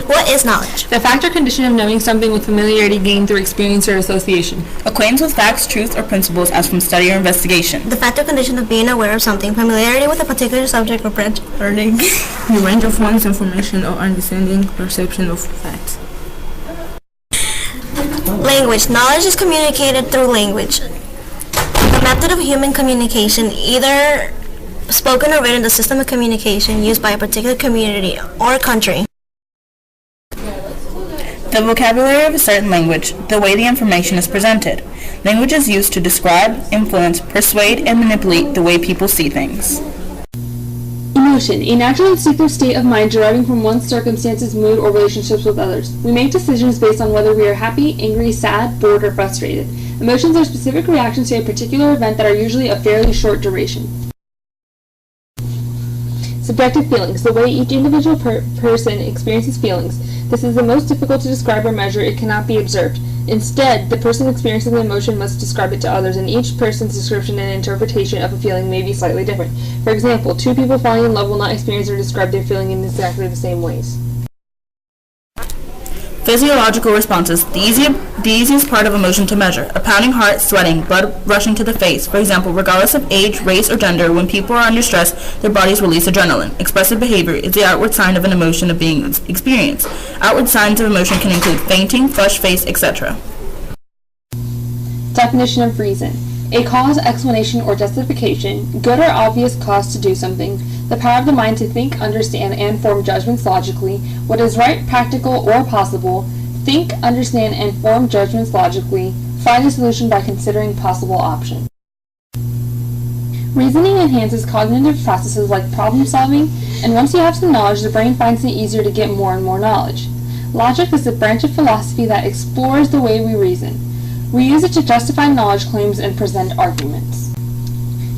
What is knowledge? The fact or condition of knowing something with familiarity gained through experience or association. Acquaintance with facts, truths, or principles as from study or investigation. The fact or condition of being aware of something, familiarity with a particular subject or branch of learning. The range of one's information or understanding, perception of facts. Language. Knowledge is communicated through language. The method of human communication, either spoken or written, the system of communication used by a particular community or country. The vocabulary of a certain language, the way the information is presented. Language is used to describe, influence, persuade, and manipulate the way people see things. Emotion, a natural instinctive state of mind deriving from one's circumstances, mood, or relationships with others. We make decisions based on whether we are happy, angry, sad, bored, or frustrated. Emotions are specific reactions to a particular event that are usually of fairly short duration. Subjective feelings, the way each individual person experiences feelings. This is the most difficult to describe or measure. It cannot be observed. Instead, the person experiencing the emotion must describe it to others, and each person's description and interpretation of a feeling may be slightly different. For example, two people falling in love will not experience or describe their feeling in exactly the same ways. Physiological responses, the easiest part of emotion to measure. A pounding heart, sweating, blood rushing to the face. For example, regardless of age, race, or gender, when people are under stress, their bodies release adrenaline. Expressive behavior is the outward sign of an emotion of being experienced. Outward signs of emotion can include fainting, flushed face, etc. Definition of reason. A cause, explanation, or justification, good or obvious cause to do something, the power of the mind to think, understand, and form judgments logically, what is right, practical, or possible, think, understand, and form judgments logically, find a solution by considering possible options. Reasoning enhances cognitive processes like problem solving, and once you have some knowledge, the brain finds it easier to get more and more knowledge. Logic is a branch of philosophy that explores the way we reason. We use it to justify knowledge claims and present arguments.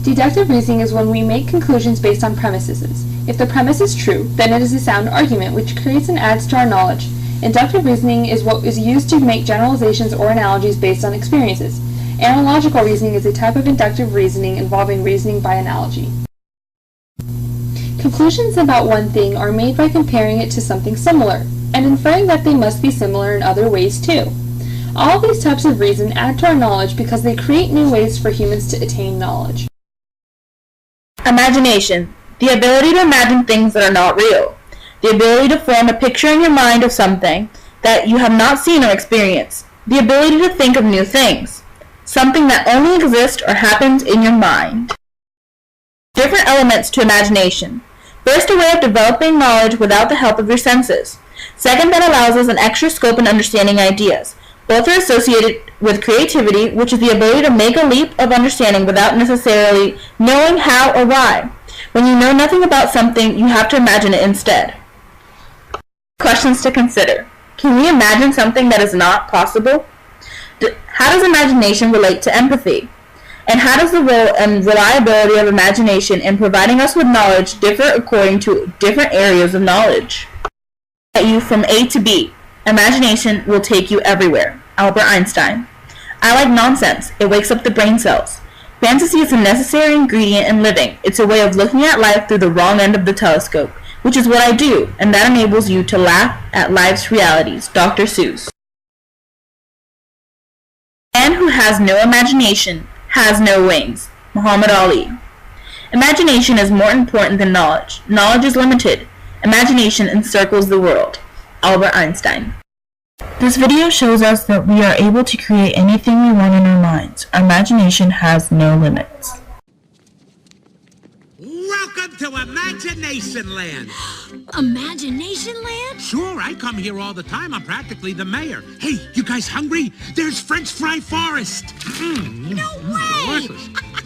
Deductive reasoning is when we make conclusions based on premises. If the premise is true, then it is a sound argument, which creates and adds to our knowledge. Inductive reasoning is what is used to make generalizations or analogies based on experiences. Analogical reasoning is a type of inductive reasoning involving reasoning by analogy. Conclusions about one thing are made by comparing it to something similar, and inferring that they must be similar in other ways too. All of these types of reason add to our knowledge because they create new ways for humans to attain knowledge. Imagination, the ability to imagine things that are not real. The ability to form a picture in your mind of something that you have not seen or experienced. The ability to think of new things. Something that only exists or happens in your mind. Different elements to imagination. First, a way of developing knowledge without the help of your senses. Second, that allows us an extra scope in understanding ideas. Both are associated with creativity, which is the ability to make a leap of understanding without necessarily knowing how or why. When you know nothing about something, you have to imagine it instead. Questions to consider. Can we imagine something that is not possible? How does imagination relate to empathy? And how does the role and reliability of imagination in providing us with knowledge differ according to different areas of knowledge? Get you from A to B. Imagination will take you everywhere. Albert Einstein. I like nonsense. It wakes up the brain cells. Fantasy is a necessary ingredient in living. It's a way of looking at life through the wrong end of the telescope, which is what I do, and that enables you to laugh at life's realities. Dr. Seuss. A man who has no imagination has no wings. Muhammad Ali. Imagination is more important than knowledge. Knowledge is limited. Imagination encircles the world. Albert Einstein. This video shows us that we are able to create anything we want in our minds. Our imagination has no limits. Welcome to Imagination Land. Imagination Land? Sure, I come here all the time. I'm practically the mayor. Hey, you guys hungry? There's French Fry Forest. No way!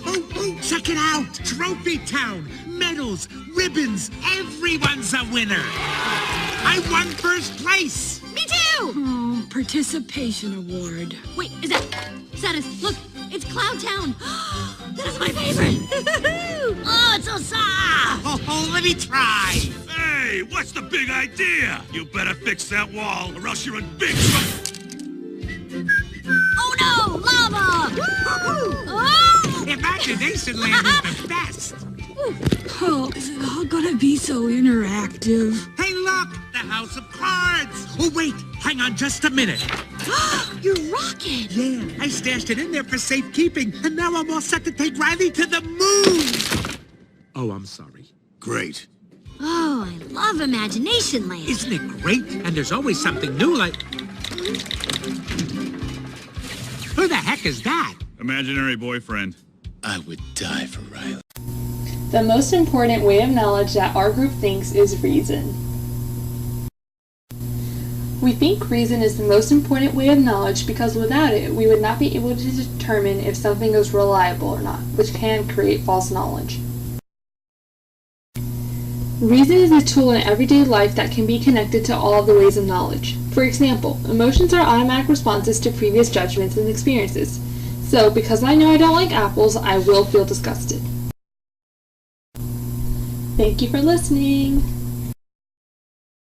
Oh, check it out. Trophy Town. Medals, ribbons. Everyone's a winner. I won first place. Me too! Oh, participation award. Wait, is that it? Look, it's Cloud Town. That is my favorite. Oh, it's so soft. Oh, let me try. Hey, what's the big idea? You better fix that wall or else you're in big trouble. Oh no, lava! Oh! Imagination Land is the best. Oh, is it all gonna be so interactive? Hey, look, the house of cards. Oh, wait, hang on just a minute. Your rocket! Yeah, I stashed it in there for safekeeping, and now I'm all set to take Riley to the moon. Oh, I'm sorry. Great. Oh, I love Imagination Land. Isn't it great? And there's always something new, like... Who the heck is that? Imaginary boyfriend. I would die for Riley. The most important way of knowledge that our group thinks is reason. We think reason is the most important way of knowledge because without it, we would not be able to determine if something is reliable or not, which can create false knowledge. Reason is a tool in everyday life that can be connected to all of the ways of knowledge. For example, emotions are automatic responses to previous judgments and experiences. So, because I know I don't like apples, I will feel disgusted. Thank you for listening.